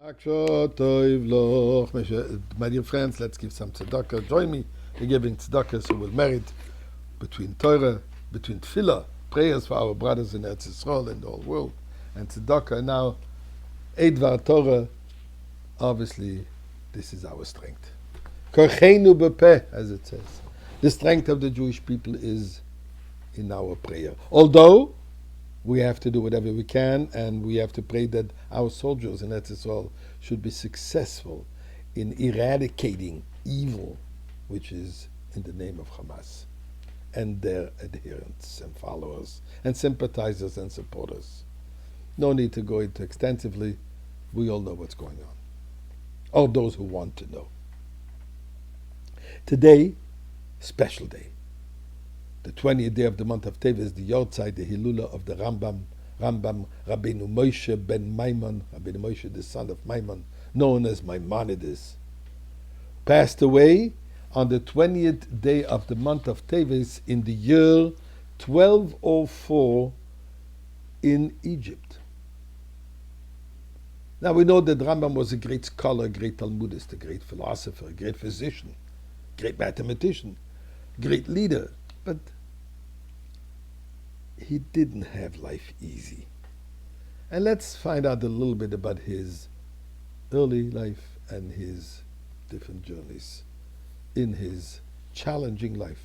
My dear friends, let's give some tzedakah. Join me in giving tzedakah so we'll merit between Torah, between tefillah, prayers for our brothers in Eretz Yisrael and the whole world, and tzedakah. And now, Eidvar Torah, obviously, this is our strength. Korcheinu bepeh, as it says. The strength of the Jewish people is in our prayer. Although, we have to do whatever we can, and we have to pray that our soldiers in Eretz Yisrael should be successful in eradicating evil, which is in the name of Hamas, and their adherents and followers and sympathizers and supporters. No need to go into extensively. We all know what's going on, or those who want to know. Today, special day. The 20th day of the month of Teves, the Yohrtzeit, the Hilula of the Rambam, Rabbi Moshe ben Maimon, Rabbi Moshe, the son of Maimon, known as Maimonides, passed away on the 20th day of the month of Teves in the year 1204 in Egypt. Now we know that Rambam was a great scholar, a great Talmudist, a great philosopher, a great physician, great mathematician, great leader, but he didn't have life easy. And let's find out a little bit about his early life and his different journeys in his challenging life.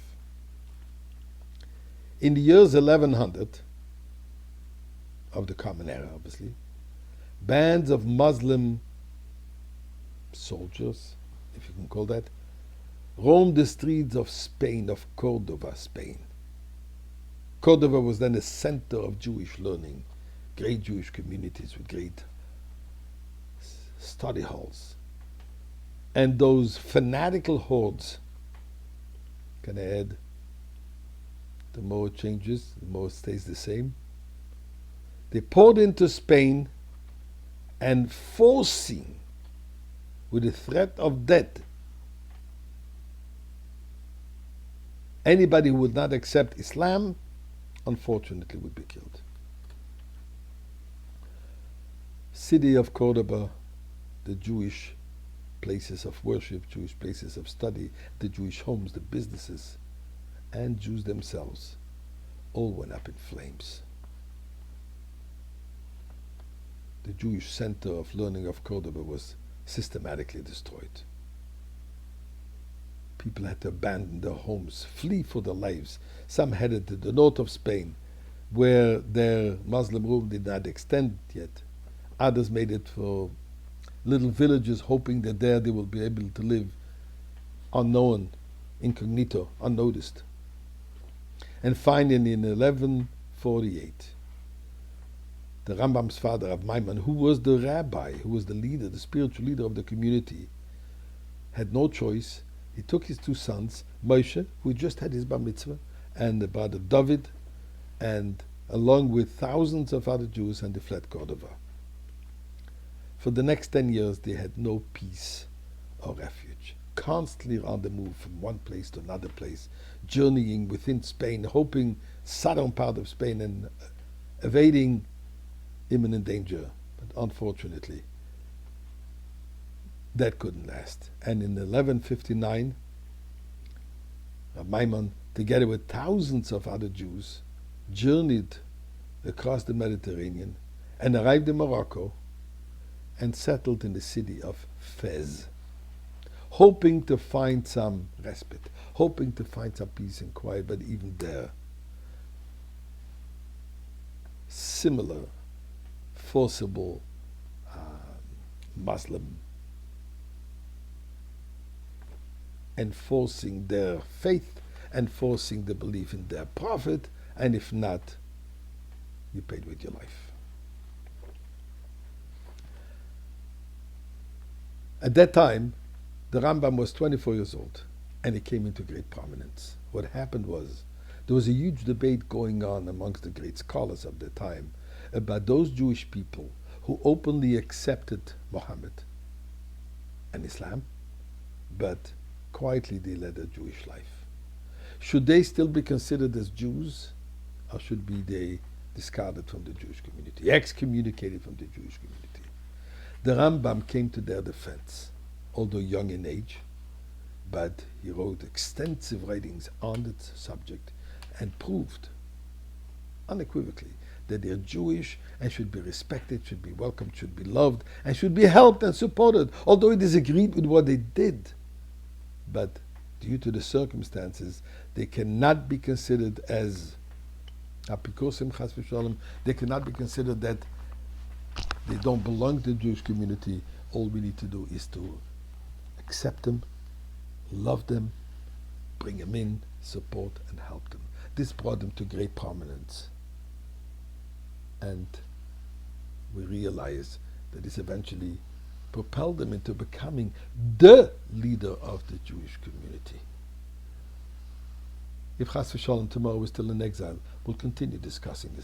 In the years 1100 of the Common Era, obviously, bands of Muslim soldiers, if you can call that, roamed the streets of Spain, of Cordova, Spain. Cordova was then a center of Jewish learning, great Jewish communities with great study halls. And those fanatical hordes, can I add, the more it changes, the more it stays the same. They poured into Spain and forcing, with the threat of death, anybody who would not accept Islam, unfortunately, would be killed. City of Cordoba, the Jewish places of worship, Jewish places of study, the Jewish homes, the businesses, and Jews themselves, all went up in flames. The Jewish center of learning of Cordoba was systematically destroyed. People had to abandon their homes, flee for their lives. Some headed to the north of Spain, where their Muslim rule did not extend yet. Others made it for little villages, hoping that there they will be able to live unknown, incognito, unnoticed. And finally, in 1148, the Rambam's father, Rabbi Maimon, who was the rabbi, who was the leader, the spiritual leader of the community, had no choice. He took his two sons, Moshe, who just had his bar mitzvah, and the brother David, and along with thousands of other Jews, and they fled Cordova. For the next 10 years, they had no peace or refuge, constantly on the move from one place to another place, journeying within Spain, hoping southern part of Spain and evading imminent danger. But unfortunately, that couldn't last. And in 1159, Rabbi Maimon, together with thousands of other Jews, journeyed across the Mediterranean and arrived in Morocco and settled in the city of Fez, hoping to find some respite, hoping to find some peace and quiet, but even there, similar, forcible Muslim enforcing their faith, enforcing the belief in their prophet, and if not, you paid with your life. At that time, the Rambam was 24 years old, and he came into great prominence. What happened was, there was a huge debate going on amongst the great scholars of the time about those Jewish people who openly accepted Muhammad and Islam, but quietly they led a Jewish life. Should they still be considered as Jews, or should they be discarded from the Jewish community, excommunicated from the Jewish community? The Rambam came to their defense, although young in age, but he wrote extensive writings on the subject and proved unequivocally that they are Jewish and should be respected, should be welcomed, should be loved, and should be helped and supported, although he disagreed with what they did. But due to the circumstances, they cannot be considered as apikosim chas v'shalom. They cannot be considered that they don't belong to the Jewish community. All we need to do is to accept them, love them, bring them in, support and help them. This brought them to great prominence. And we realize that this eventually propelled them into becoming the leader of the Jewish community. If Chas v'Shalom tomorrow is still in exile, we'll continue discussing this.